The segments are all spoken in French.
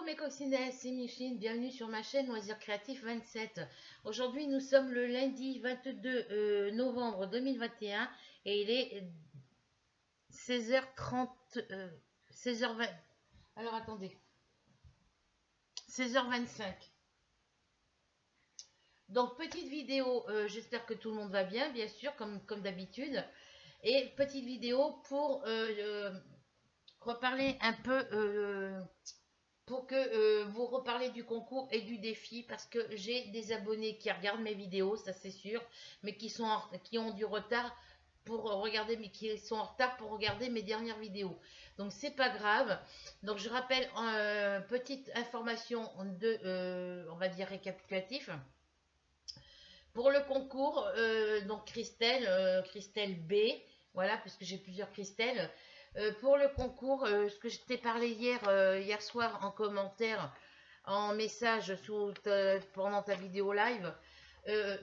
mes coccinelles, c'est Micheline, bienvenue sur ma chaîne Loisirs Créatifs 27. Aujourd'hui nous sommes le lundi 22 novembre 2021 et il est 16h30, 16h20, alors attendez, 16h25. Donc petite vidéo, j'espère que tout le monde va bien, bien sûr, comme d'habitude. Et petite vidéo pour reparler un peu... pour que vous reparlez du concours et du défi, parce que j'ai des abonnés qui regardent mes vidéos, ça c'est sûr, mais qui ont du retard pour regarder, mais qui sont en retard pour regarder mes dernières vidéos. Donc c'est pas grave. Donc je rappelle petite information de, on va dire récapitulatif. Pour le concours, donc Christelle B, voilà, parce que j'ai plusieurs Christelle. Pour le concours, ce que je t'ai parlé hier soir en commentaire, en message pendant ta vidéo live,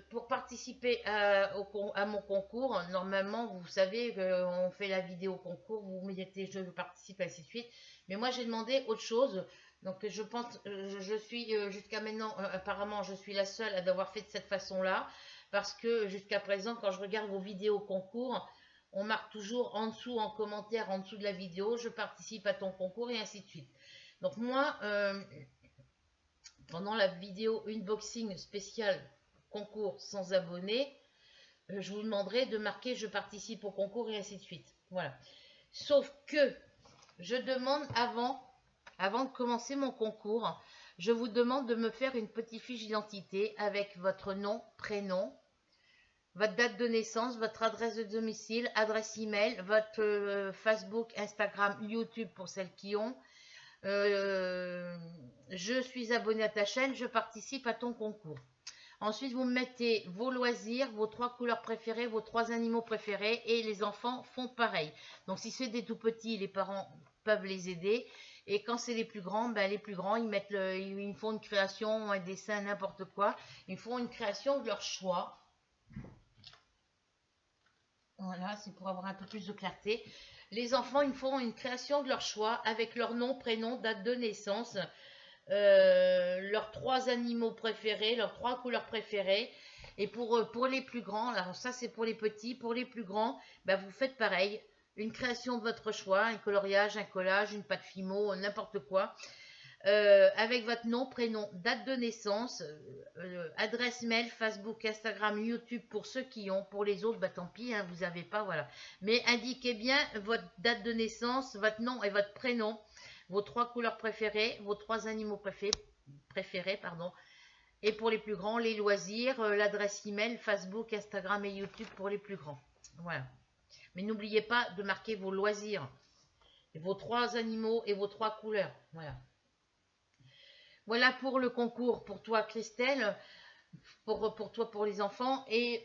pour participer à mon concours, normalement, vous savez qu'on fait la vidéo concours, vous mettez je participe, ainsi de suite. Mais moi, j'ai demandé autre chose. Donc, je pense, je suis jusqu'à maintenant, apparemment, je suis la seule à l'avoir fait de cette façon-là. Parce que jusqu'à présent, quand je regarde vos vidéos concours, on marque toujours en dessous, en commentaire, en dessous de la vidéo, je participe à ton concours et ainsi de suite. Donc moi, pendant la vidéo unboxing spéciale concours sans abonnés, je vous demanderai de marquer je participe au concours et ainsi de suite. Voilà. Sauf que je demande avant de commencer mon concours, je vous demande de me faire une petite fiche d'identité avec votre nom, prénom, votre date de naissance, votre adresse de domicile, adresse email, votre Facebook, Instagram, YouTube pour celles qui ont. Je suis abonné à ta chaîne, je participe à ton concours. Ensuite, vous mettez vos loisirs, vos 3 couleurs préférées, vos 3 animaux préférés et les enfants font pareil. Donc, si c'est des tout petits, les parents peuvent les aider. Et quand c'est les plus grands, ben, les plus grands, ils font une création, un dessin, n'importe quoi. Ils font une création de leur choix. Voilà, c'est pour avoir un peu plus de clarté. Les enfants, ils font une création de leur choix avec leur nom, prénom, date de naissance, leurs 3 animaux préférés, leurs 3 couleurs préférées. Et pour les plus grands, alors ça c'est pour les petits, pour les plus grands, ben vous faites pareil. Une création de votre choix, un coloriage, un collage, une pâte Fimo, n'importe quoi. Avec votre nom, prénom, date de naissance, adresse mail, Facebook, Instagram, YouTube pour ceux qui ont. Pour les autres, bah tant pis, hein, vous n'avez pas, voilà. Mais indiquez bien votre date de naissance, votre nom et votre prénom, vos 3 couleurs préférées, vos 3 animaux préférés, pardon. Et pour les plus grands, les loisirs, l'adresse email, Facebook, Instagram et YouTube pour les plus grands. Voilà. Mais n'oubliez pas de marquer vos loisirs, et vos 3 animaux et vos 3 couleurs. Voilà. Voilà pour le concours, pour toi Christelle, pour toi, pour les enfants. Et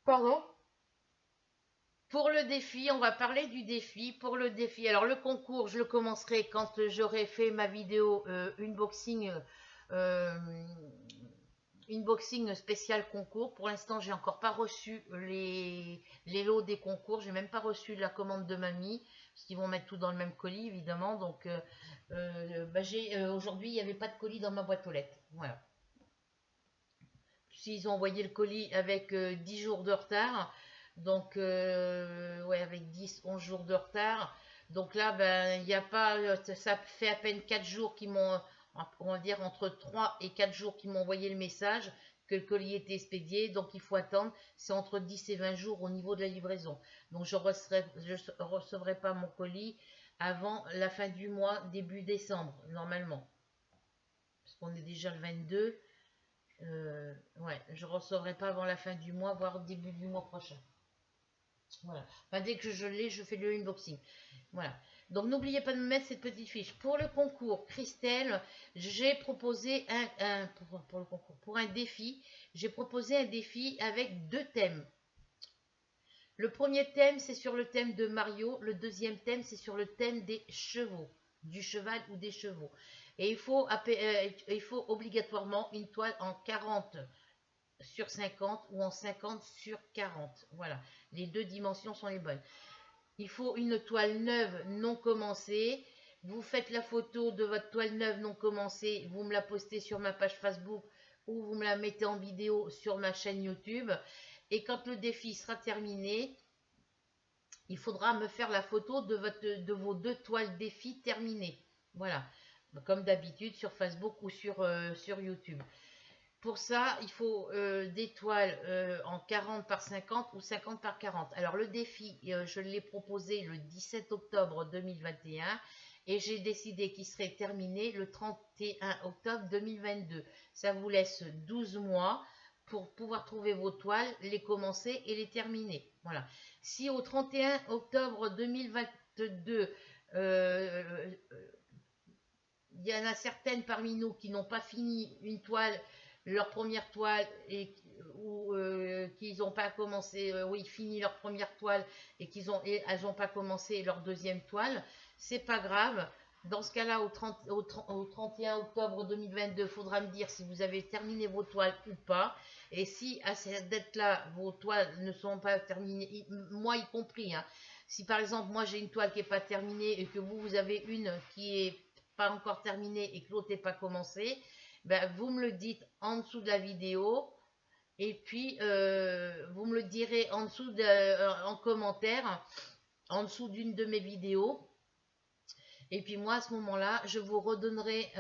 pardon. Pour le défi, on va parler du défi. Pour le défi, alors le concours, je le commencerai quand j'aurai fait ma vidéo unboxing spécial concours. Pour l'instant, j'ai encore pas reçu les lots des concours. J'ai même pas reçu la commande de mamie, parce qu'ils vont mettre tout dans le même colis, évidemment. Donc, aujourd'hui, il n'y avait pas de colis dans ma boîte aux lettres. Voilà. S'ils ont envoyé le colis avec 10 jours de retard, donc ouais, avec 10-11 jours de retard. Donc là, ben, il n'y a pas, ça fait à peine 4 jours qu'ils m'ont, on va dire entre 3 et 4 jours qu'ils m'ont envoyé le message que le colis était expédié, donc il faut attendre, c'est entre 10 et 20 jours au niveau de la livraison. Donc je ne recevrai pas mon colis avant la fin du mois, début décembre, normalement. Parce qu'on est déjà le 22. Ouais, je ne recevrai pas avant la fin du mois, voire début du mois prochain. Voilà. Enfin, dès que je l'ai, je fais le unboxing. Voilà. Donc n'oubliez pas de me mettre cette petite fiche. Pour le concours, Christelle, j'ai proposé pour le concours, pour un défi, j'ai proposé un défi avec 2 thèmes. Le premier thème, c'est sur le thème de Mario. Le deuxième thème, c'est sur le thème des chevaux, du cheval ou des chevaux. Et il faut obligatoirement une toile en 40 sur 50 ou en 50 sur 40. Voilà, les 2 dimensions sont les bonnes. Il faut une toile neuve non commencée. vous faites la photo de votre toile neuve non commencée, vous me la postez sur ma page Facebook ou vous me la mettez en vidéo sur ma chaîne YouTube. Et quand le défi sera terminé, il faudra me faire la photo de vos 2 toiles défi terminées. Voilà, comme d'habitude sur Facebook ou sur YouTube. Pour ça, il faut des toiles en 40 par 50 ou 50 par 40. Alors le défi, je l'ai proposé le 17 octobre 2021 et j'ai décidé qu'il serait terminé le 31 octobre 2022. Ça vous laisse 12 mois pour pouvoir trouver vos toiles, les commencer et les terminer. Voilà. Si au 31 octobre 2022, il y en a certaines parmi nous qui n'ont pas fini une toile, leur première toile, ou qu'ils n'ont pas commencé, oui, fini leur première toile et elles n'ont pas commencé leur deuxième toile, c'est pas grave. Dans ce cas-là, au 31 octobre 2022, il faudra me dire si vous avez terminé vos toiles ou pas. Et si à cette date-là, vos toiles ne sont pas terminées, moi y compris, hein, si par exemple, moi j'ai une toile qui n'est pas terminée et que vous avez une qui est pas encore terminée et que l'autre n'est pas commencé, ben, vous me le dites en dessous de la vidéo et puis vous me le direz en dessous en commentaire, en dessous d'une de mes vidéos. Et puis moi, à ce moment-là, je vous redonnerai,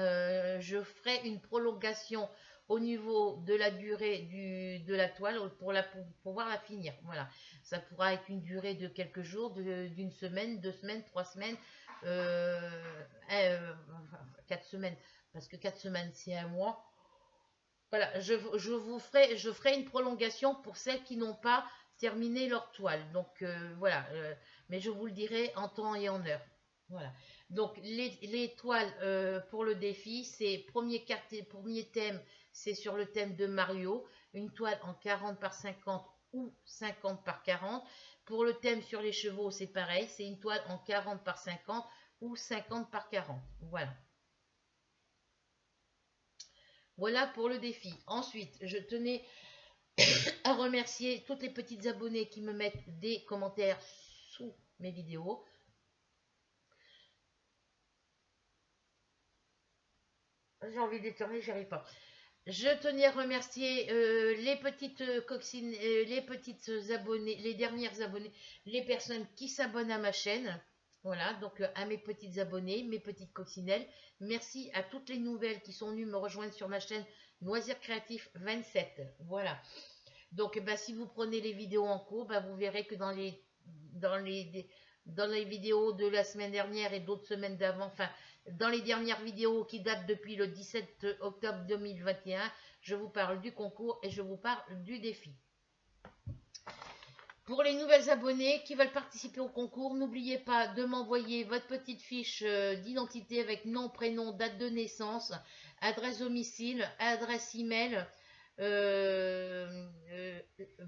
je ferai une prolongation au niveau de la durée de la toile pour pouvoir la finir. Voilà, ça pourra être une durée de quelques jours, d'une semaine, 2 semaines, 3 semaines, 4 semaines, parce que 4 semaines, c'est un mois. Voilà, je ferai une prolongation pour celles qui n'ont pas terminé leur toile. Donc voilà, mais je vous le dirai en temps et en heure. Voilà. Donc les toiles pour le défi, c'est premier thème, c'est sur le thème de Mario, une toile en 40 par 50 ou 50 par 40. Pour le thème sur les chevaux, c'est pareil, c'est une toile en 40 par 50 ou 50 par 40. Voilà. Voilà pour le défi. Ensuite, je tenais à remercier toutes les petites abonnées qui me mettent des commentaires sous mes vidéos. J'ai envie d'éternuer, j'y arrive pas. Je tenais à remercier les petites coxines, les petites abonnées, les dernières abonnées, les personnes qui s'abonnent à ma chaîne. Voilà, donc à mes petites abonnées, mes petites coccinelles. Merci à toutes les nouvelles qui sont venues me rejoindre sur ma chaîne Loisirs Créatifs 27. Voilà. Donc si vous prenez les vidéos en cours, vous verrez que dans les vidéos de la semaine dernière et d'autres semaines d'avant, enfin dans les dernières vidéos qui datent depuis le 17 octobre 2021, je vous parle du concours et je vous parle du défi. Pour les nouvelles abonnées qui veulent participer au concours, n'oubliez pas de m'envoyer votre petite fiche d'identité avec nom, prénom, date de naissance, adresse domicile, adresse email,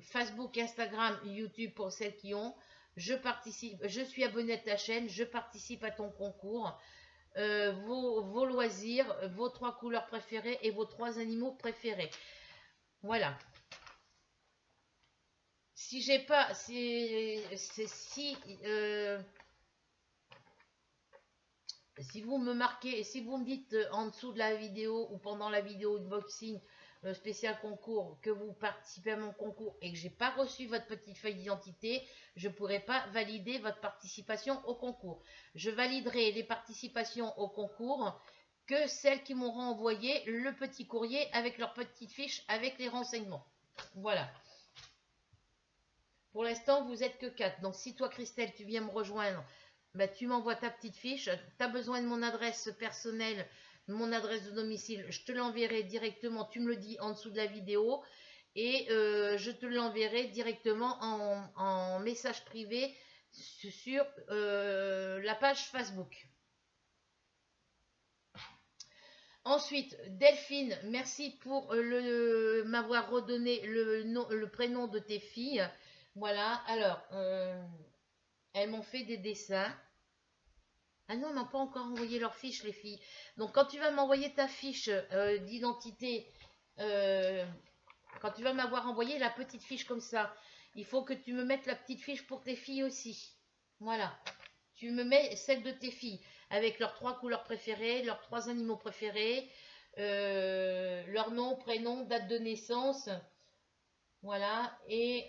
Facebook, Instagram, YouTube pour celles qui ont. Je suis abonnée à ta chaîne, je participe à ton concours. Vos loisirs, vos 3 couleurs préférées et vos 3 animaux préférés. Voilà. Si j'ai pas, si vous me marquez, si vous me dites en dessous de la vidéo ou pendant la vidéo unboxing spécial concours que vous participez à mon concours et que j'ai pas reçu votre petite feuille d'identité, je pourrai pas valider votre participation au concours. Je validerai les participations au concours que celles qui m'auront envoyé le petit courrier avec leur petite fiche avec les renseignements. Voilà. Pour l'instant, vous êtes que 4. Donc, si toi, Christelle, tu viens me rejoindre, tu m'envoies ta petite fiche. Tu as besoin de mon adresse personnelle, mon adresse de domicile. Je te l'enverrai directement. Tu me le dis en dessous de la vidéo. Et je te l'enverrai directement en message privé sur la page Facebook. Ensuite, Delphine, merci pour m'avoir redonné le prénom de tes filles. Voilà, alors, elles m'ont fait des dessins. Ah non, elles m'ont pas encore envoyé leur fiche, les filles. Donc, quand tu vas m'envoyer ta fiche d'identité, quand tu vas m'avoir envoyé la petite fiche comme ça, il faut que tu me mettes la petite fiche pour tes filles aussi. Voilà. tu me mets celles de tes filles avec leurs 3 couleurs préférées, leurs 3 animaux préférés, leur nom, prénom, date de naissance, voilà, et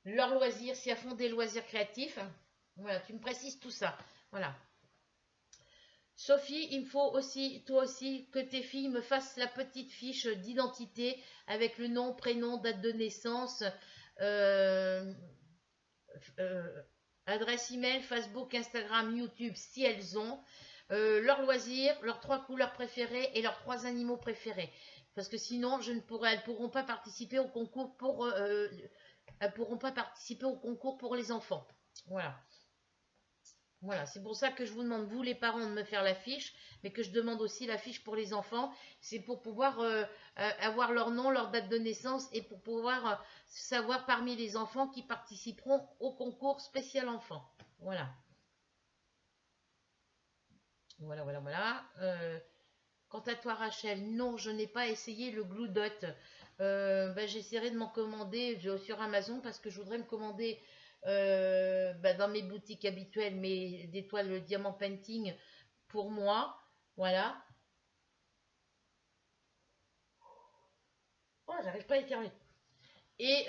leurs loisirs, si elles font des loisirs créatifs. Voilà, tu me précises tout ça. Voilà. Sophie, il me faut aussi, toi aussi, que tes filles me fassent la petite fiche d'identité avec le nom, prénom, date de naissance, euh, euh, adresse email, Facebook, Instagram, YouTube, si elles ont, leurs loisirs, leurs 3 couleurs préférées et leurs 3 animaux préférés. Parce que sinon, elles pourront pas participer au concours elles pourront pas participer au concours pour les enfants. Voilà. Voilà, c'est pour ça que je vous demande, vous les parents, de me faire la fiche, mais que je demande aussi la fiche pour les enfants. C'est pour pouvoir avoir leur nom, leur date de naissance et pour pouvoir savoir parmi les enfants qui participeront au concours spécial enfant. Voilà, voilà, voilà, voilà. Quant à toi, Rachel, non, je n'ai pas essayé le Glue Dot. J'essaierai de m'en commander sur Amazon parce que je voudrais me commander dans mes boutiques habituelles des toiles diamant painting pour moi. Voilà. Oh, j'arrive pas à éternuer. Et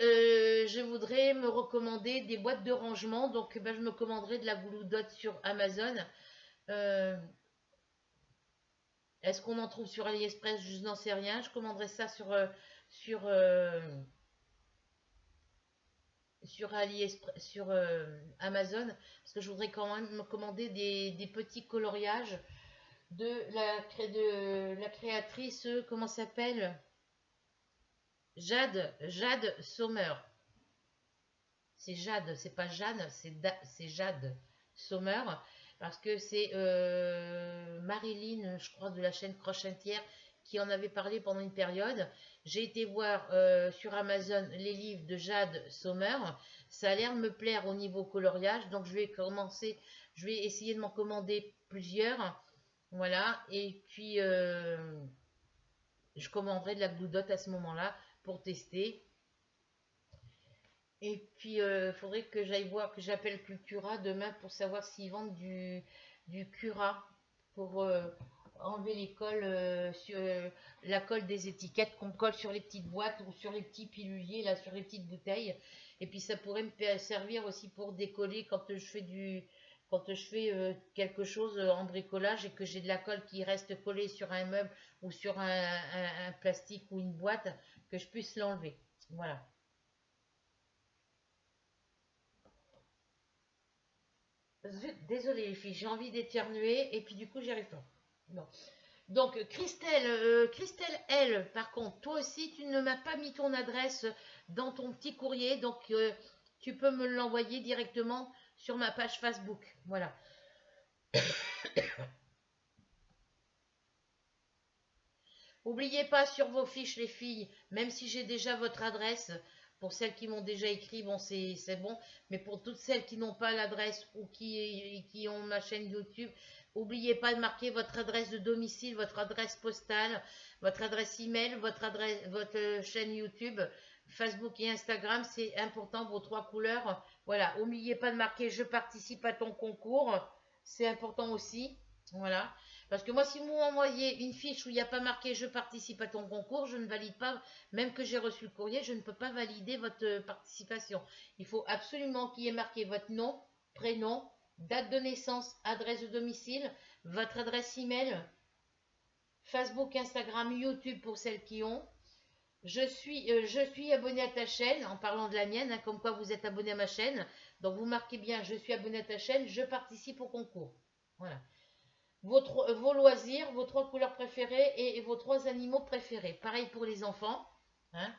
je voudrais me recommander des boîtes de rangement. Donc, je me commanderai de la Glue Dot sur Amazon. Euh, Est-ce qu'on en trouve sur AliExpress? Je n'en sais rien. Je commanderai ça sur, euh, sur AliExpress, sur Amazon. Parce que je voudrais quand même me commander des petits coloriages de la créatrice, comment s'appelle? Jade Sommer. C'est Jade, c'est pas Jeanne, c'est Jade Sommer. Parce que c'est Marilyn, je crois, de la chaîne Crochetière, qui en avait parlé pendant une période. J'ai été voir sur Amazon les livres de Jade Sommer. Ça a l'air de me plaire au niveau coloriage. Donc je vais essayer de m'en commander plusieurs. Voilà. Et puis je commanderai de la goudotte à ce moment-là pour tester. Et puis, il faudrait que j'aille voir, que j'appelle Cultura demain pour savoir s'ils vendent du Cura pour enlever les cols, la colle des étiquettes qu'on colle sur les petites boîtes ou sur les petits piluliers, là, sur les petites bouteilles. Et puis, ça pourrait me servir aussi pour décoller quand je fais quelque chose en bricolage et que j'ai de la colle qui reste collée sur un meuble ou sur un plastique ou une boîte, que je puisse l'enlever. Voilà. Désolée les filles, j'ai envie d'éternuer et puis du coup j'y arrive pas. Bon. Donc Christelle, elle, par contre, toi aussi tu ne m'as pas mis ton adresse dans ton petit courrier, donc tu peux me l'envoyer directement sur ma page Facebook. Voilà. N'oubliez pas sur vos fiches les filles, même si j'ai déjà votre adresse, pour celles qui m'ont déjà écrit, bon c'est bon, mais pour toutes celles qui n'ont pas l'adresse ou qui ont ma chaîne YouTube, n'oubliez pas de marquer votre adresse de domicile, votre adresse postale, votre adresse email, votre chaîne YouTube, Facebook et Instagram, c'est important, vos 3 couleurs. Voilà, n'oubliez pas de marquer je participe à ton concours, c'est important aussi. Voilà. Parce que moi, si vous m'envoyez une fiche où il n'y a pas marqué je participe à ton concours, je ne valide pas, même que j'ai reçu le courrier, je ne peux pas valider votre participation. Il faut absolument qu'il y ait marqué votre nom, prénom, date de naissance, adresse de domicile, votre adresse email, Facebook, Instagram, YouTube pour celles qui ont. Je suis abonné à ta chaîne, en parlant de la mienne, hein, comme quoi vous êtes abonné à ma chaîne. Donc vous marquez bien je suis abonné à ta chaîne, je participe au concours. Voilà. Vos loisirs, vos 3 couleurs préférées et vos 3 animaux préférés. Pareil pour les enfants. Hein,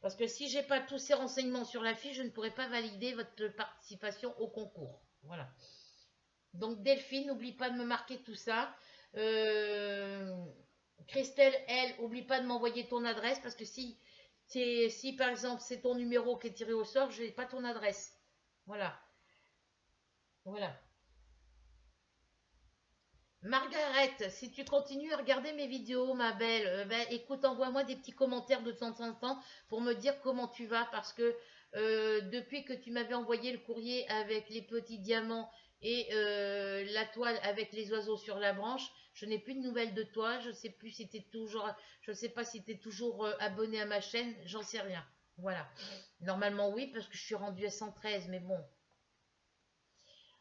parce que si j'ai pas tous ces renseignements sur la fiche, je ne pourrai pas valider votre participation au concours. Voilà. Donc Delphine, n'oublie pas de me marquer tout ça. Euh, Christelle, elle, n'oublie pas de m'envoyer ton adresse parce que si par exemple c'est ton numéro qui est tiré au sort, je n'ai pas ton adresse. Voilà. Voilà. Margaret, si tu continues à regarder mes vidéos, ma belle, ben, écoute, envoie-moi des petits commentaires de temps en temps pour me dire comment tu vas, parce que depuis que tu m'avais envoyé le courrier avec les petits diamants et la toile avec les oiseaux sur la branche, je n'ai plus de nouvelles de toi. Je sais plus si t'es toujours, je sais pas si tu es toujours abonné à ma chaîne, j'en sais rien. Voilà. Normalement oui, parce que je suis rendue à 113, mais bon.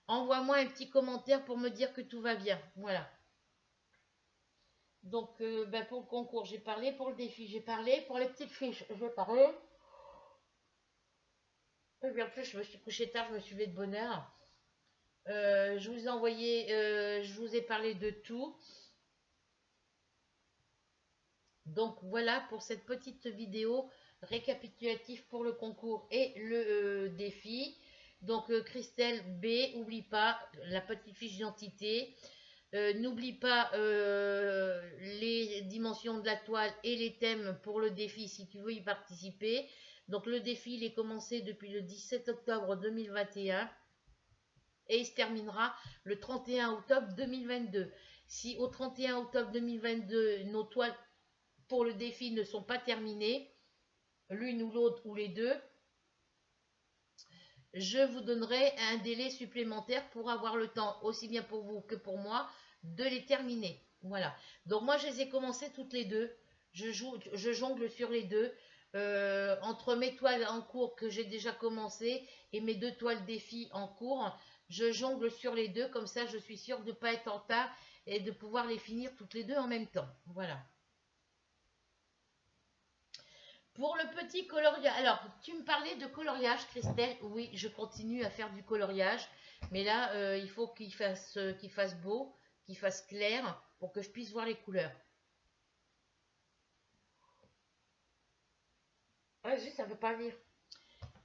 Envoie-moi un petit commentaire pour me dire que tout va bien. Voilà. Donc, ben, pour le concours, j'ai parlé. Pour le défi, j'ai parlé. Pour les petites fiches, j'ai parlé. Et puis en plus, je me suis couché tard, je me suis levée de bonne heure. Je vous ai envoyé, je vous ai parlé de tout. Donc voilà pour cette petite vidéo récapitulative pour le concours et le défi. Donc Christelle B, oublie pas la petite fiche d'identité. N'oublie pas les dimensions de la toile et les thèmes pour le défi si tu veux y participer. Donc le défi il est commencé depuis le 17 octobre 2021 et il se terminera le 31 octobre 2022. Si au 31 octobre 2022 nos toiles pour le défi ne sont pas terminées, l'une ou l'autre ou les deux, je vous donnerai un délai supplémentaire pour avoir le temps, aussi bien pour vous que pour moi, de les terminer. Voilà. Donc moi, je les ai commencées toutes les deux. Je jongle sur les deux. Entre mes toiles en cours que j'ai déjà commencé et mes deux toiles défi en cours, je jongle sur les deux. Comme ça, je suis sûre de ne pas être en retard et de pouvoir les finir toutes les deux en même temps. Voilà. Pour le petit coloriage, alors tu me parlais de coloriage, Christelle. Oui, je continue à faire du coloriage, mais là, il faut qu'il fasse beau, qu'il fasse clair pour que je puisse voir les couleurs. Vas-y, ça veut pas lire.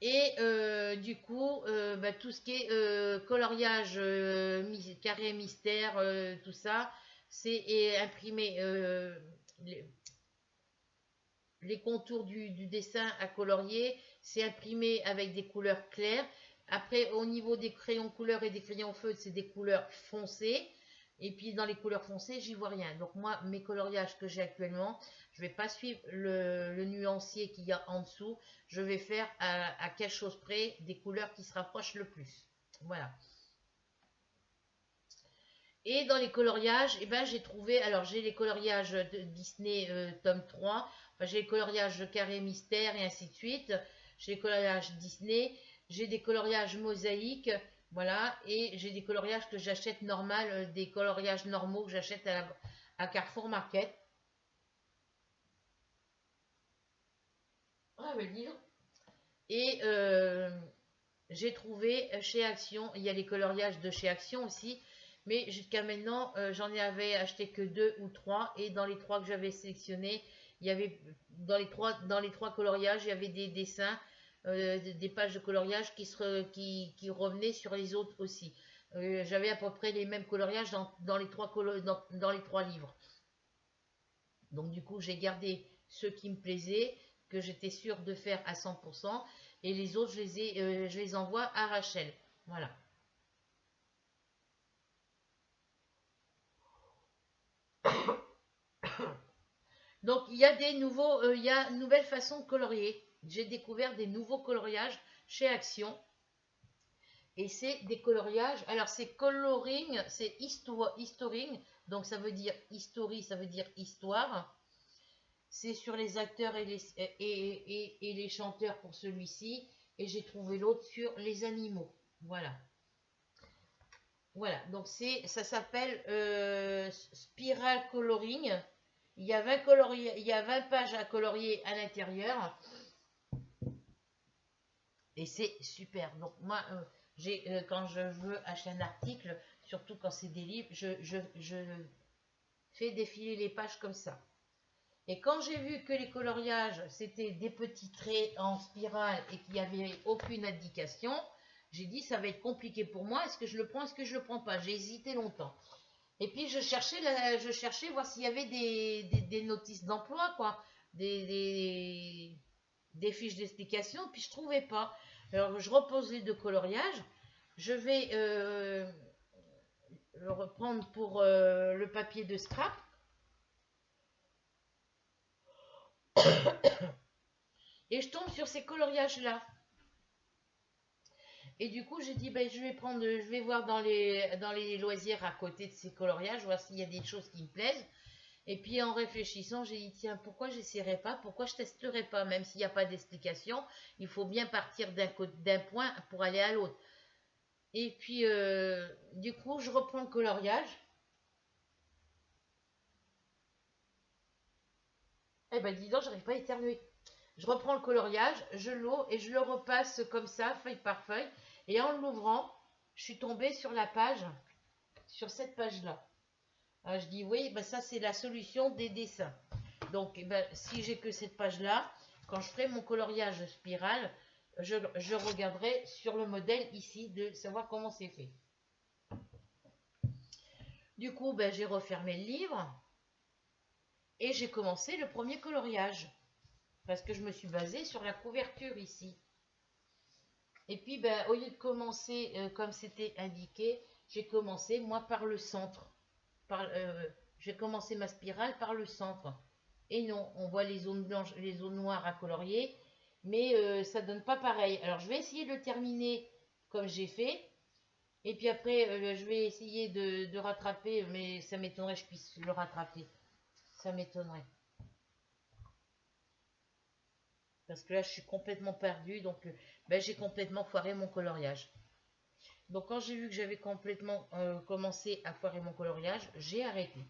Et du coup, bah, tout ce qui est coloriage, carré mystère, tout ça, c'est imprimé. Les contours du dessin à colorier, c'est imprimé avec des couleurs claires. Après, au niveau des crayons couleurs et des crayons feutres, c'est des couleurs foncées. Et puis dans les couleurs foncées, j'y vois rien. Donc moi, mes coloriages que j'ai actuellement, je ne vais pas suivre le nuancier qu'il y a en dessous. Je vais faire à quelque chose près des couleurs qui se rapprochent le plus. Voilà. Et dans les coloriages, eh ben, j'ai trouvé, alors j'ai les coloriages de Disney tome 3, enfin, j'ai les coloriages de carré mystère et ainsi de suite, j'ai les coloriages Disney, j'ai des coloriages mosaïques, voilà, et j'ai des coloriages que j'achète normal, des coloriages normaux que j'achète à Carrefour Market. Ah, mais dis donc. Et j'ai trouvé chez Action, il y a les coloriages de chez Action aussi, mais jusqu'à maintenant, j'en avais acheté que deux ou trois, et dans les trois que j'avais sélectionnés, il y avait dans les trois coloriages, il y avait des dessins, des pages de coloriage qui revenaient sur les autres aussi. J'avais à peu près les mêmes coloriages dans les dans les trois livres. Donc du coup, j'ai gardé ceux qui me plaisaient, que j'étais sûre de faire à 100%, et les autres, je les envoie à Rachel. Voilà. Donc il y a il y a une nouvelle façon de colorier. J'ai découvert des nouveaux coloriages chez Action. Et c'est des coloriages. Alors c'est coloring, c'est historing. Donc ça veut dire history, ça veut dire histoire. C'est sur les acteurs et les chanteurs pour celui-ci. Et j'ai trouvé l'autre sur les animaux. Voilà. Voilà. Donc ça s'appelle Spiral Coloring. Il y a 20 pages à colorier à l'intérieur. Et c'est super. Donc moi, quand je veux acheter un article, surtout quand c'est des livres, je fais défiler les pages comme ça. Et quand j'ai vu que les coloriages, c'était des petits traits en spirale et qu'il n'y avait aucune indication, j'ai dit ça va être compliqué pour moi, est-ce que je le prends, est-ce que je le prends pas? J'ai hésité longtemps. Et puis je cherchais voir s'il y avait des notices d'emploi, quoi, des fiches d'explication, puis je trouvais pas. Alors je repose les deux coloriages, je vais le reprendre pour le papier de scrap. Et je tombe sur ces coloriages-là. Et du coup, j'ai dit, ben, je vais voir dans les loisirs à côté de ces coloriages, voir s'il y a des choses qui me plaisent. Et puis en réfléchissant, j'ai dit, tiens, pourquoi j'essaierai pas, pourquoi je testerai pas, même s'il n'y a pas d'explication, il faut bien partir d'un point pour aller à l'autre. Et puis, du coup, je reprends le coloriage. Eh ben, dis donc, j'arrive pas à éternuer. Je reprends le coloriage, je l'ouvre et je le repasse comme ça, feuille par feuille. Et en l'ouvrant, je suis tombée sur la page, sur cette page-là. Je dis, oui, ben ça, c'est la solution des dessins. Donc, ben, si j'ai que cette page-là, quand je ferai mon coloriage spirale, je regarderai sur le modèle ici de savoir comment c'est fait. Du coup, ben, j'ai refermé le livre et j'ai commencé le premier coloriage. Parce que je me suis basée sur la couverture ici. Et puis, ben, au lieu de commencer comme c'était indiqué, j'ai commencé, moi, par le centre. J'ai commencé ma spirale par le centre. Et non, on voit les zones blanches, les zones noires à colorier, mais ça donne pas pareil. Alors, je vais essayer de le terminer comme j'ai fait. Et puis après, je vais essayer de rattraper, mais ça m'étonnerait que je puisse le rattraper. Ça m'étonnerait. Parce que là, je suis complètement perdue, donc ben, j'ai complètement foiré mon coloriage. Donc quand j'ai vu que j'avais complètement commencé à foirer mon coloriage, j'ai arrêté.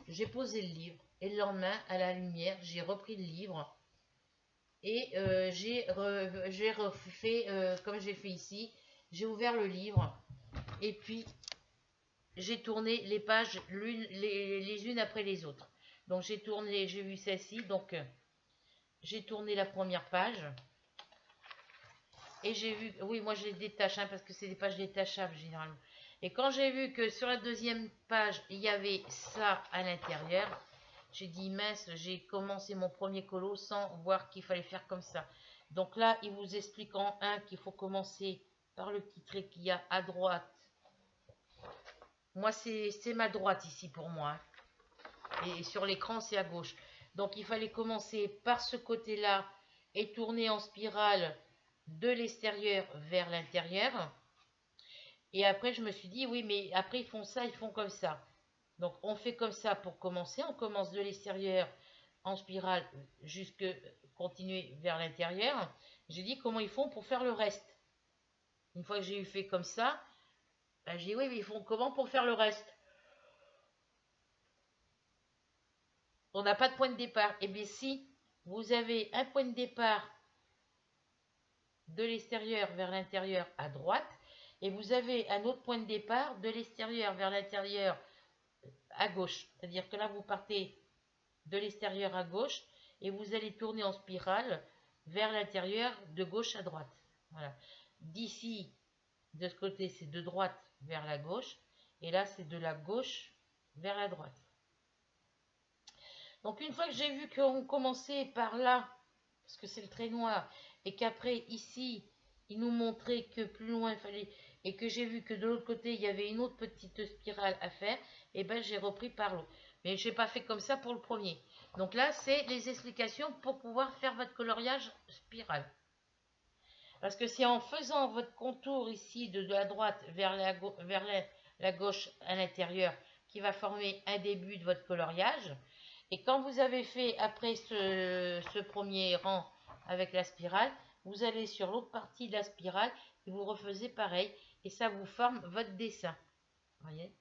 J'ai posé le livre et le lendemain, à la lumière, j'ai repris le livre et j'ai refait comme j'ai fait ici. J'ai ouvert le livre et puis j'ai tourné les pages les unes après les autres. Donc j'ai tourné, j'ai vu celle-ci, donc j'ai tourné la première page. Et j'ai vu, oui, moi je les détache hein, parce que c'est des pages détachables généralement. Et quand j'ai vu que sur la deuxième page, il y avait ça à l'intérieur, j'ai dit mince, j'ai commencé mon premier colo sans voir qu'il fallait faire comme ça. Donc là, il vous explique en un qu'il faut commencer par le petit trait qu'il y a à droite. Moi, c'est ma droite ici pour moi. Hein. Et sur l'écran, c'est à gauche. Donc il fallait commencer par ce côté-là et tourner en spirale de l'extérieur vers l'intérieur. Et après, je me suis dit, oui, mais après, ils font ça, ils font comme ça. Donc, on fait comme ça pour commencer. On commence de l'extérieur en spirale jusque continuer vers l'intérieur. J'ai dit comment ils font pour faire le reste. Une fois que j'ai eu fait comme ça, ben, j'ai dit, oui, mais ils font comment pour faire le reste? On n'a pas de point de départ. Eh bien, si vous avez un point de départ de l'extérieur vers l'intérieur à droite, et vous avez un autre point de départ de l'extérieur vers l'intérieur à gauche. C'est-à-dire que là, vous partez de l'extérieur à gauche et vous allez tourner en spirale vers l'intérieur de gauche à droite. Voilà. D'ici, de ce côté, c'est de droite vers la gauche et là, c'est de la gauche vers la droite. Donc, une fois que j'ai vu qu'on commençait par là, parce que c'est le trait noir, et qu'après, ici, il nous montrait que plus loin il fallait, et que j'ai vu que de l'autre côté, il y avait une autre petite spirale à faire, et ben j'ai repris par l'autre. Mais je n'ai pas fait comme ça pour le premier. Donc là, c'est les explications pour pouvoir faire votre coloriage spirale. Parce que c'est en faisant votre contour ici de la droite vers la gauche à l'intérieur qui va former un début de votre coloriage. Et quand vous avez fait après ce premier rang avec la spirale, vous allez sur l'autre partie de la spirale et vous refaisez pareil. Et ça vous forme votre dessin. Voyez?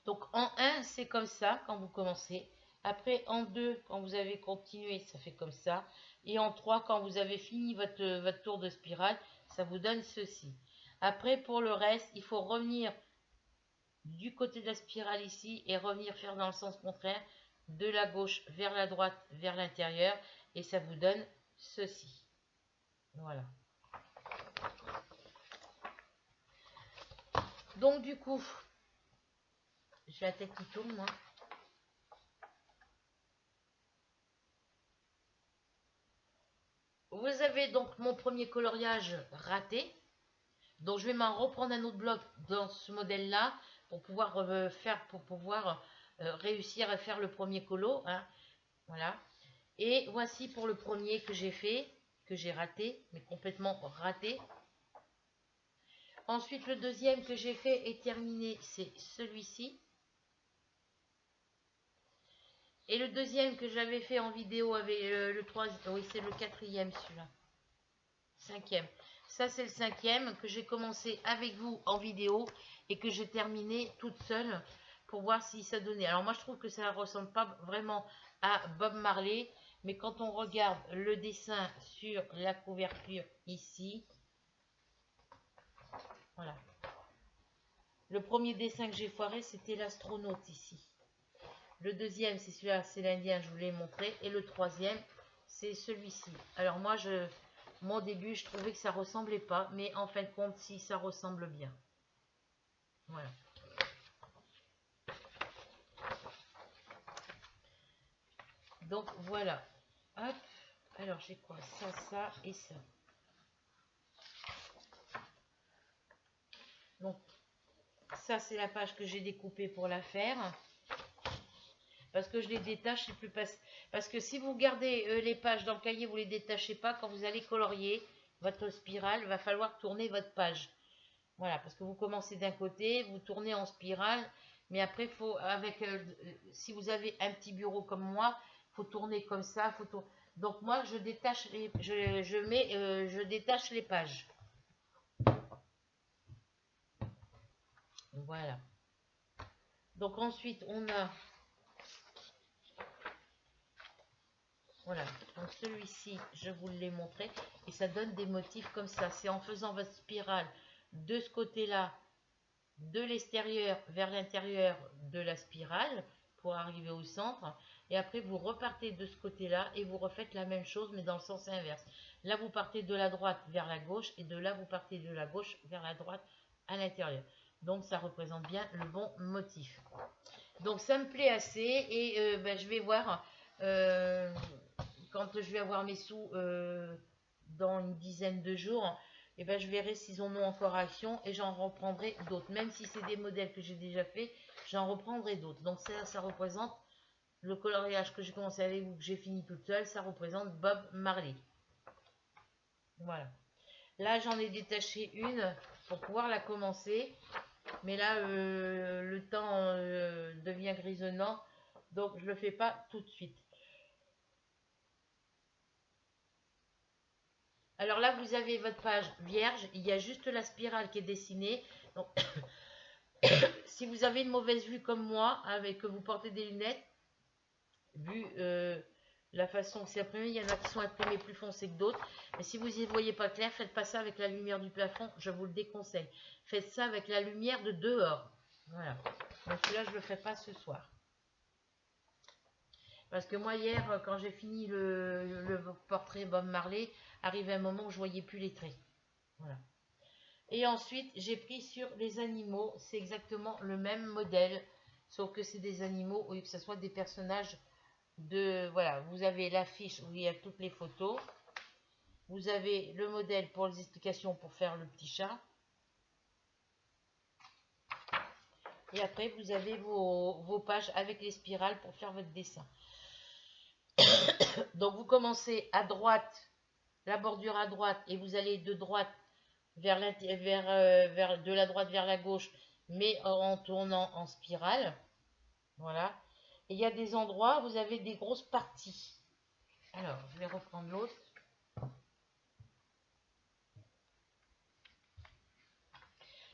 Donc en 1, c'est comme ça quand vous commencez. Après en 2, quand vous avez continué, ça fait comme ça. Et en 3, quand vous avez fini votre tour de spirale, ça vous donne ceci. Après, pour le reste, il faut revenir du côté de la spirale ici et revenir faire dans le sens contraire, de la gauche vers la droite, vers l'intérieur. Et ça vous donne ceci. Voilà. Donc du coup, j'ai la tête qui tourne moi. Vous avez donc mon premier coloriage raté. Donc je vais m'en reprendre un autre bloc dans ce modèle-là pour pouvoir réussir à faire le premier colo, hein. Voilà. Et voici pour le premier que j'ai fait, que j'ai raté, mais complètement raté. Ensuite, le deuxième que j'ai fait et terminé, c'est celui-ci. Et le deuxième que j'avais fait en vidéo avec le troisième, oui, c'est le quatrième celui-là. Cinquième. Ça, c'est le cinquième que j'ai commencé avec vous en vidéo et que j'ai terminé toute seule pour voir si ça donnait. Alors moi, je trouve que ça ne ressemble pas vraiment à Bob Marley, mais quand on regarde le dessin sur la couverture ici, voilà. Le premier dessin que j'ai foiré, c'était l'astronaute ici. Le deuxième, c'est celui-là, c'est l'Indien, je vous l'ai montré. Et le troisième, c'est celui-ci. Alors moi, mon début, je trouvais que ça ressemblait pas, mais en fin de compte, si, ça ressemble bien. Voilà. Donc voilà. Hop. Alors j'ai quoi? Ça et ça. Donc ça, c'est la page que j'ai découpée pour la faire. Parce que je les détache, c'est plus facile. Parce que si vous gardez les pages dans le cahier, vous ne les détachez pas, quand vous allez colorier votre spirale, il va falloir tourner votre page. Voilà, parce que vous commencez d'un côté, vous tournez en spirale, mais après, si vous avez un petit bureau comme moi, il faut tourner comme ça. Donc moi, je détache je détache les pages. Voilà. Donc ensuite, on a... Voilà, donc celui-ci, je vous l'ai montré, et ça donne des motifs comme ça. C'est en faisant votre spirale de ce côté-là, de l'extérieur vers l'intérieur de la spirale, pour arriver au centre, et après vous repartez de ce côté-là, et vous refaites la même chose, mais dans le sens inverse. Là, vous partez de la droite vers la gauche, et de là, vous partez de la gauche vers la droite à l'intérieur. Donc, ça représente bien le bon motif. Donc, ça me plaît assez, et je vais voir... quand je vais avoir mes sous dans une dizaine de jours, et je verrai s'ils en ont encore action et j'en reprendrai d'autres. Même si c'est des modèles que j'ai déjà fait, j'en reprendrai d'autres. Donc ça représente le coloriage que j'ai commencé avec vous, que j'ai fini toute seule, ça représente Bob Marley. Voilà. Là, j'en ai détaché une pour pouvoir la commencer. Mais là, le temps devient grisonnant, donc je ne le fais pas tout de suite. Alors là, vous avez votre page vierge, il y a juste la spirale qui est dessinée. Donc, si vous avez une mauvaise vue comme moi, avec que vous portez des lunettes, vu la façon que c'est imprimé, il y en a qui sont imprimés plus foncés que d'autres. Mais si vous n'y voyez pas clair, faites pas ça avec la lumière du plafond, je vous le déconseille. Faites ça avec la lumière de dehors. Voilà. Donc celui-là, je ne le ferai pas ce soir. Parce que moi, hier, quand j'ai fini le portrait Bob Marley, arrivait un moment où je voyais plus les traits. Voilà. Et ensuite, j'ai pris sur les animaux. C'est exactement le même modèle, sauf que c'est des animaux, au lieu que ce soit des personnages de... Voilà, vous avez l'affiche où il y a toutes les photos. Vous avez le modèle pour les explications pour faire le petit chat. Et après, vous avez vos pages avec les spirales pour faire votre dessin. Donc, vous commencez à droite, la bordure à droite, et vous allez de droite vers de la droite vers la gauche, mais en tournant en spirale. Voilà. Et il y a des endroits, vous avez des grosses parties. Alors, je vais reprendre l'autre.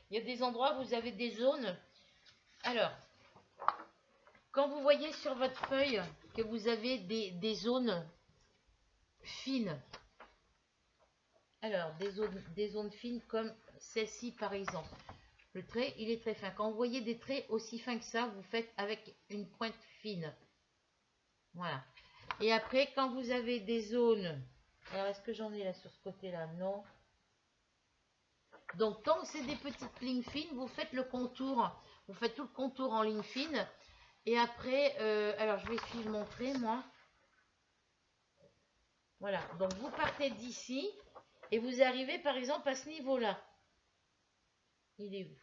Il y a des endroits, vous avez des zones. Alors, quand vous voyez sur votre feuille que vous avez des zones fines, alors des zones fines comme celle-ci par exemple, le trait il est très fin. Quand vous voyez des traits aussi fins que ça, vous faites avec une pointe fine. Voilà. Et après, quand vous avez des zones, alors est-ce que j'en ai là sur ce côté-là? Non. Donc, tant que c'est des petites lignes fines, vous faites le contour. Vous faites tout le contour en ligne fine. Et après, alors je vais suivre mon trait, moi. Voilà. Donc, vous partez d'ici et vous arrivez, par exemple, à ce niveau-là. Il est où?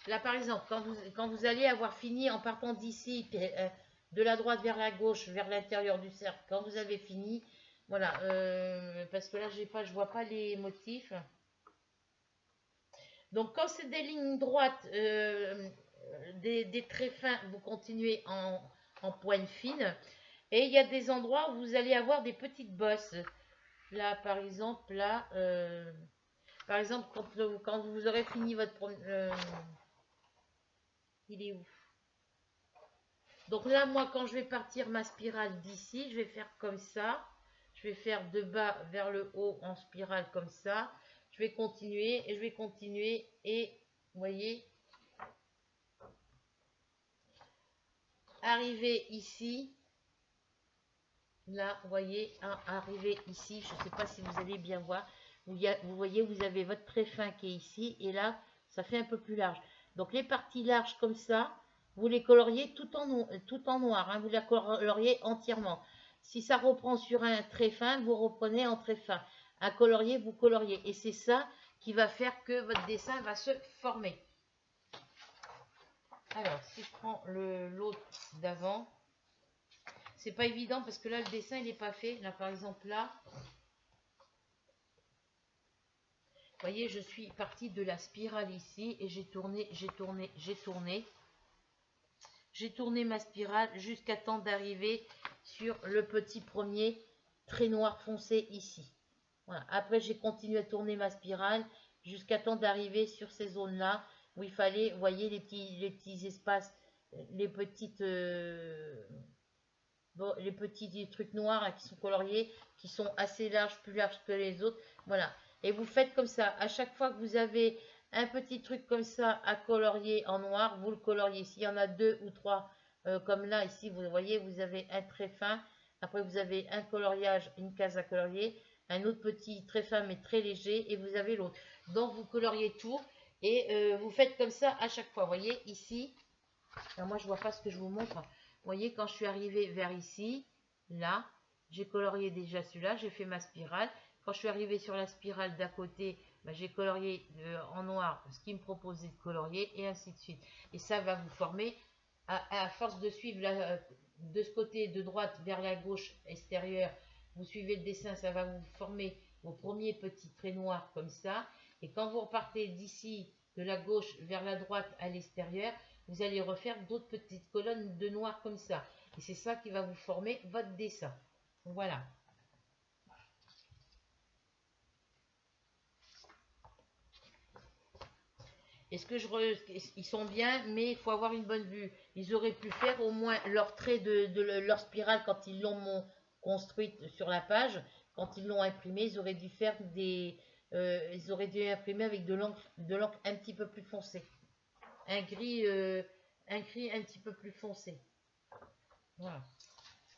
Là, par exemple, quand vous allez avoir fini en partant d'ici, de la droite vers la gauche, vers l'intérieur du cercle, quand vous avez fini, voilà, parce que là, je vois pas les motifs. Donc, quand c'est des lignes droites, des traits fins, vous continuez en pointe fine. Et il y a des endroits où vous allez avoir des petites bosses. Là, par exemple, là, par exemple, quand vous aurez fini votre il est où? Donc là, moi, quand je vais partir ma spirale d'ici, je vais faire comme ça. Je vais faire de bas vers le haut en spirale comme ça. Je vais continuer et je vais continuer. Et vous voyez, arriver ici. Là, vous voyez, arriver ici. Je ne sais pas si vous allez bien voir. Vous voyez, vous avez votre trait fin qui est ici. Et là, ça fait un peu plus large. Donc les parties larges comme ça, vous les coloriez tout en noir, hein, vous la coloriez entièrement. Si ça reprend sur un trait fin, vous reprenez en trait fin. Un colorier, vous coloriez. Et c'est ça qui va faire que votre dessin va se former. Alors, si je prends l'autre d'avant, c'est pas évident parce que là, le dessin, il n'est pas fait. Là, par exemple, là, vous voyez, je suis partie de la spirale ici et j'ai tourné, j'ai tourné, j'ai tourné. J'ai tourné ma spirale jusqu'à temps d'arriver sur le petit premier trait noir foncé ici. Voilà. Après, j'ai continué à tourner ma spirale jusqu'à temps d'arriver sur ces zones-là où il fallait, vous voyez, les petits espaces, les petites, bon, les petits trucs noirs là, qui sont coloriés, qui sont assez larges, plus larges que les autres. Voilà. Et vous faites comme ça. À chaque fois que vous avez un petit truc comme ça à colorier en noir, vous le coloriez. S'il y en a deux ou trois, comme là, ici, vous voyez, vous avez un très fin. Après, vous avez un coloriage, une case à colorier. Un autre petit très fin mais très léger. Et vous avez l'autre. Donc, vous coloriez tout. Et vous faites comme ça à chaque fois. Vous voyez, ici. Alors, moi, je ne vois pas ce que je vous montre. Vous voyez, quand je suis arrivée vers ici, là, j'ai colorié déjà celui-là, j'ai fait ma spirale. Quand je suis arrivée sur la spirale d'à côté, bah, j'ai colorié en noir ce qu'il me proposait de colorier et ainsi de suite. Et ça va vous former, à force de suivre de ce côté de droite vers la gauche extérieure, vous suivez le dessin, ça va vous former vos premiers petits traits noirs comme ça. Et quand vous repartez d'ici, de la gauche vers la droite à l'extérieur, vous allez refaire d'autres petites colonnes de noir comme ça. Et c'est ça qui va vous former votre dessin. Voilà. Est-ce que ils sont bien, mais il faut avoir une bonne vue. Ils auraient pu faire au moins leur trait de leur spirale quand ils l'ont construite sur la page. Quand ils l'ont imprimé, ils auraient dû faire ils auraient dû imprimer avec de l'encre un petit peu plus foncée. Un gris, un gris un petit peu plus foncé. Voilà.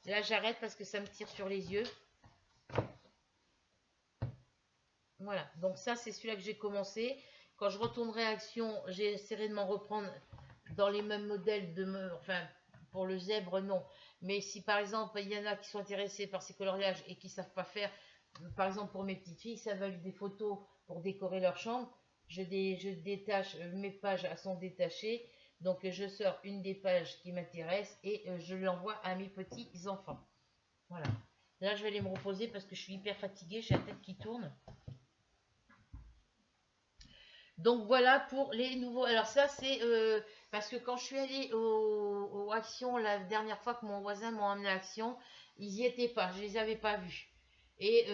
Là, j'arrête parce que ça me tire sur les yeux. Voilà, donc ça, c'est celui-là que j'ai commencé. Quand je retournerai à Action, j'essaierai de m'en reprendre dans les mêmes modèles enfin, pour le zèbre, non. Mais si par exemple, il y en a qui sont intéressés par ces coloriages et qui ne savent pas faire, par exemple pour mes petites filles, ça veulent des photos pour décorer leur chambre, je détache, mes pages sont détachées. Donc je sors une des pages qui m'intéresse et je l'envoie à mes petits enfants. Voilà. Là, je vais aller me reposer parce que je suis hyper fatiguée, j'ai la tête qui tourne. Donc voilà pour les nouveaux. Alors ça c'est parce que quand je suis allée au Action la dernière fois que mon voisin m'a emmené à Action, ils y étaient pas, je les avais pas vus. Et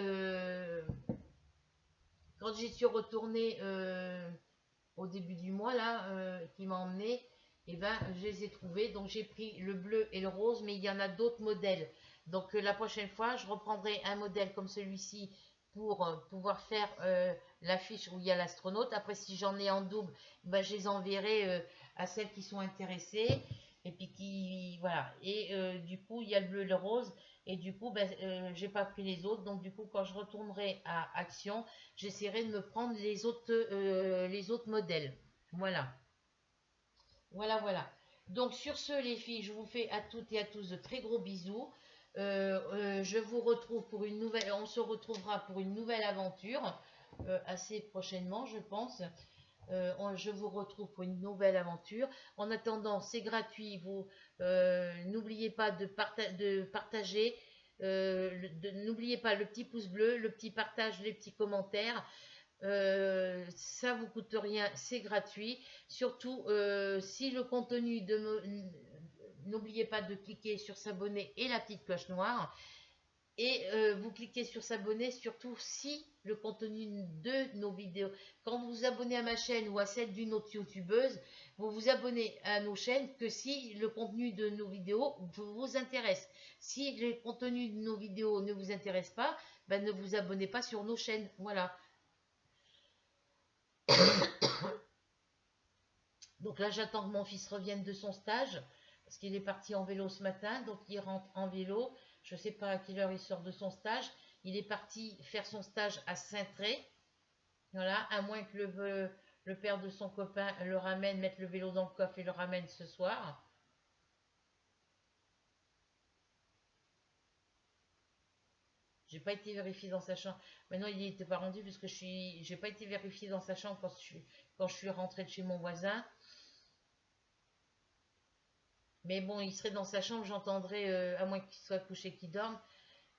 quand j'y suis retournée au début du mois là, qui m'a emmené, et ben je les ai trouvés. Donc j'ai pris le bleu et le rose, mais il y en a d'autres modèles. Donc la prochaine fois, je reprendrai un modèle comme celui-ci pour pouvoir faire l'affiche où il y a l'astronaute. Après, si j'en ai en double, ben, je les enverrai à celles qui sont intéressées. Et puis qui voilà. Et du coup, il y a le bleu et le rose. Et du coup, ben, j'ai pas pris les autres. Donc du coup, quand je retournerai à Action, j'essaierai de me prendre les autres modèles. Voilà. Voilà, voilà. Donc sur ce, les filles, je vous fais à toutes et à tous de très gros bisous. Je vous retrouve pour une nouvelle, on se retrouvera pour une nouvelle aventure assez prochainement, je pense. Je vous retrouve pour une nouvelle aventure. En attendant, c'est gratuit. Vous n'oubliez pas de partager. N'oubliez pas le petit pouce bleu, le petit partage, les petits commentaires. Ça vous coûte rien, c'est gratuit. Surtout, si le contenu n'oubliez pas de cliquer sur s'abonner et la petite cloche noire. Et vous cliquez sur s'abonner, surtout si le contenu de nos vidéos, quand vous vous abonnez à ma chaîne ou à celle d'une autre youtubeuse, vous vous abonnez à nos chaînes que si le contenu de nos vidéos vous intéresse. Si le contenu de nos vidéos ne vous intéresse pas, ben ne vous abonnez pas sur nos chaînes. Voilà. Donc là, j'attends que mon fils revienne de son stage, parce qu'il est parti en vélo ce matin, donc il rentre en vélo. Je ne sais pas à quelle heure il sort de son stage. Il est parti faire son stage à Saint-Tré. Voilà, à moins que le père de son copain le ramène, mette le vélo dans le coffre et le ramène ce soir. J'ai pas été vérifié dans sa chambre. Maintenant, il n'était pas rendu parce que j'ai pas été vérifié dans sa chambre quand je suis rentrée de chez mon voisin. Mais bon, il serait dans sa chambre, j'entendrais, à moins qu'il soit couché, qu'il dorme,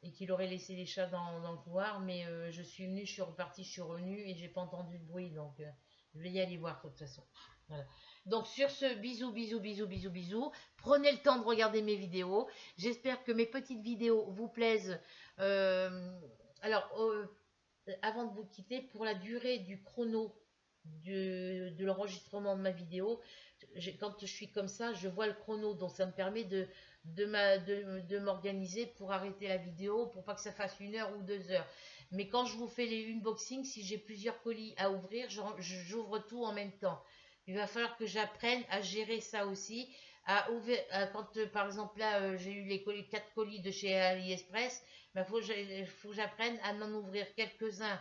et qu'il aurait laissé les chats dans le couloir. Mais je suis venue, je suis repartie, je suis revenue, et j'ai pas entendu de bruit. Donc, je vais y aller voir de toute façon. Voilà. Donc, sur ce, bisous, bisous, bisous, bisous, bisous. Prenez le temps de regarder mes vidéos. J'espère que mes petites vidéos vous plaisent. Alors, avant de vous quitter, pour la durée du chrono de l'enregistrement de ma vidéo, quand je suis comme ça, je vois le chrono, donc ça me permet de m'organiser pour arrêter la vidéo, pour pas que ça fasse 1 heure ou 2 heures. Mais quand je vous fais les unboxings, si j'ai plusieurs colis à ouvrir, j'ouvre tout en même temps. Il va falloir que j'apprenne à gérer ça aussi, quand par exemple là j'ai eu les 4 colis de chez AliExpress, il faut que j'apprenne à en ouvrir quelques-uns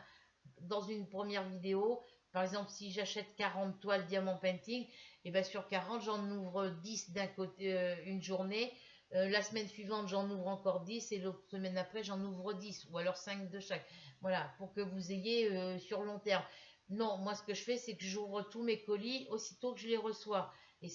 dans une première vidéo. Par exemple, si j'achète 40 toiles diamant painting, et bien sur 40, j'en ouvre 10 d'un côté une journée. La semaine suivante, j'en ouvre encore 10 et l'autre semaine après, j'en ouvre 10 ou alors 5 de chaque. Voilà, pour que vous ayez sur long terme. Non, moi ce que je fais, c'est que j'ouvre tous mes colis aussitôt que je les reçois. Et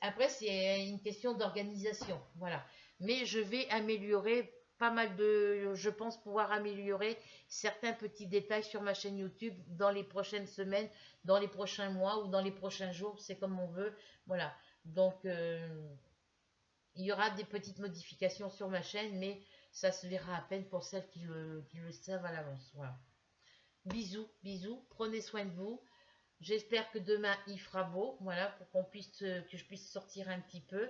après, c'est une question d'organisation. Voilà. Mais je vais améliorer pas mal je pense pouvoir améliorer certains petits détails sur ma chaîne YouTube dans les prochaines semaines, dans les prochains mois ou dans les prochains jours, c'est comme on veut. Voilà. Donc, il y aura des petites modifications sur ma chaîne, mais ça se verra à peine pour celles qui le savent à l'avance. Voilà. Bisous, bisous. Prenez soin de vous. J'espère que demain il fera beau. Voilà, pour que je puisse sortir un petit peu.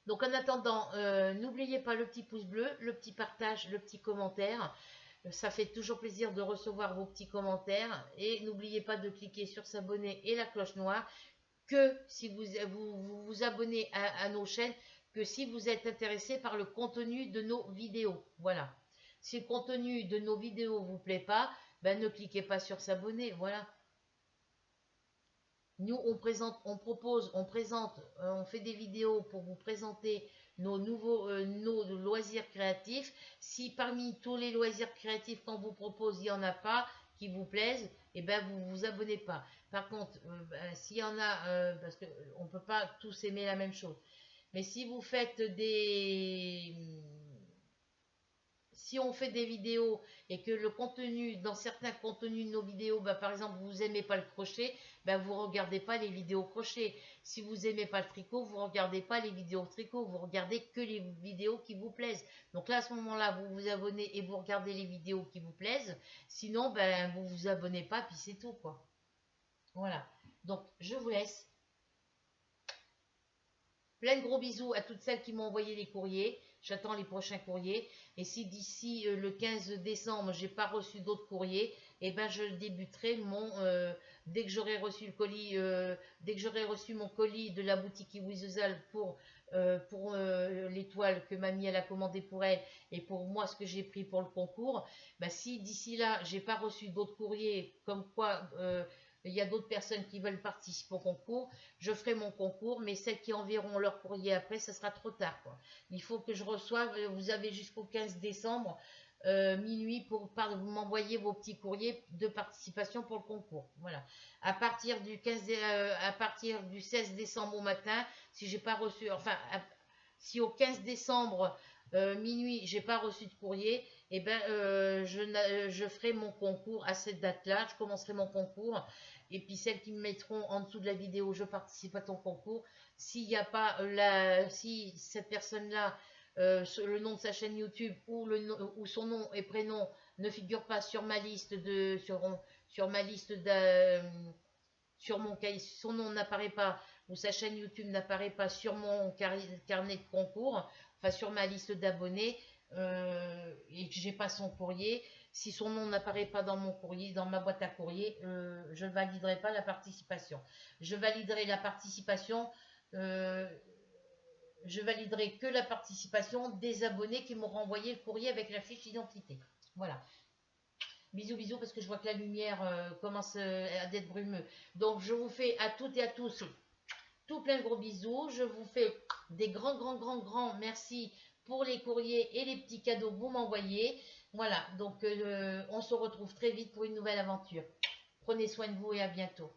Donc en attendant, n'oubliez pas le petit pouce bleu, le petit partage, le petit commentaire. Ça fait toujours plaisir de recevoir vos petits commentaires. Et n'oubliez pas de cliquer sur s'abonner et la cloche noire. Que si vous abonnez à nos chaînes, que si vous êtes intéressé par le contenu de nos vidéos. Voilà. Si le contenu de nos vidéos vous plaît pas, ben ne cliquez pas sur s'abonner. Voilà. Nous, on fait des vidéos pour vous présenter nos loisirs créatifs. Si parmi tous les loisirs créatifs qu'on vous propose, il n'y en a pas qui vous plaisent, eh ben vous vous abonnez pas. Par contre, s'il y en a, parce qu'on ne peut pas tous aimer la même chose, mais si vous faites si on fait des vidéos et que le contenu, dans certains contenus de nos vidéos, bah, par exemple, vous n'aimez pas le crochet, bah, vous ne regardez pas les vidéos crochet. Si vous n'aimez pas le tricot, vous ne regardez pas les vidéos tricot, vous regardez que les vidéos qui vous plaisent. Donc là, à ce moment-là, vous vous abonnez et vous regardez les vidéos qui vous plaisent. Sinon, ben, vous ne vous abonnez pas, puis c'est tout, quoi. Voilà. Donc, je vous laisse. Plein de gros bisous à toutes celles qui m'ont envoyé les courriers. J'attends les prochains courriers. Et si d'ici le 15 décembre, j'ai pas reçu d'autres courriers, eh ben je débuterai dès que j'aurai reçu le colis, dès que j'aurai reçu mon colis de la boutique Iwizuzal pour l'étoile que mamie elle a commandé pour elle et pour moi ce que j'ai pris pour le concours. Ben, si d'ici là, j'ai pas reçu d'autres courriers comme quoi il il y a d'autres personnes qui veulent participer au concours, je ferai mon concours, mais celles qui enverront leur courrier après, ça sera trop tard, quoi. Il faut que je reçoive, vous avez jusqu'au 15 décembre, minuit, pour m'envoyer vos petits courriers de participation pour le concours. Voilà. À partir du 16 décembre au matin, si j'ai pas reçu, enfin, si au 15 décembre minuit, j'ai pas reçu de courrier, eh ben, je ferai mon concours à cette date-là. Je commencerai mon concours. Et puis celles qui me mettront en dessous de la vidéo, je participe à ton concours. S'il n'y a pas si cette personne-là, le nom de sa chaîne YouTube ou son nom et prénom ne figure pas sur ma liste sur ma liste sur mon son nom n'apparaît pas ou sa chaîne YouTube n'apparaît pas sur mon carnet de concours, enfin sur ma liste d'abonnés, et que j'ai pas son courrier, si son nom n'apparaît pas dans mon courrier, dans ma boîte à courrier, je ne validerai pas la participation. Je validerai la participation, je validerai que la participation des abonnés qui m'ont renvoyé le courrier avec la fiche d'identité. Voilà. Bisous, bisous, parce que je vois que la lumière commence à être brumeux. Donc, je vous fais à toutes et à tous tout plein de gros bisous. Je vous fais des grands, grands, grands, grands merci pour les courriers et les petits cadeaux que vous m'envoyez. Voilà, donc on se retrouve très vite pour une nouvelle aventure. Prenez soin de vous et à bientôt.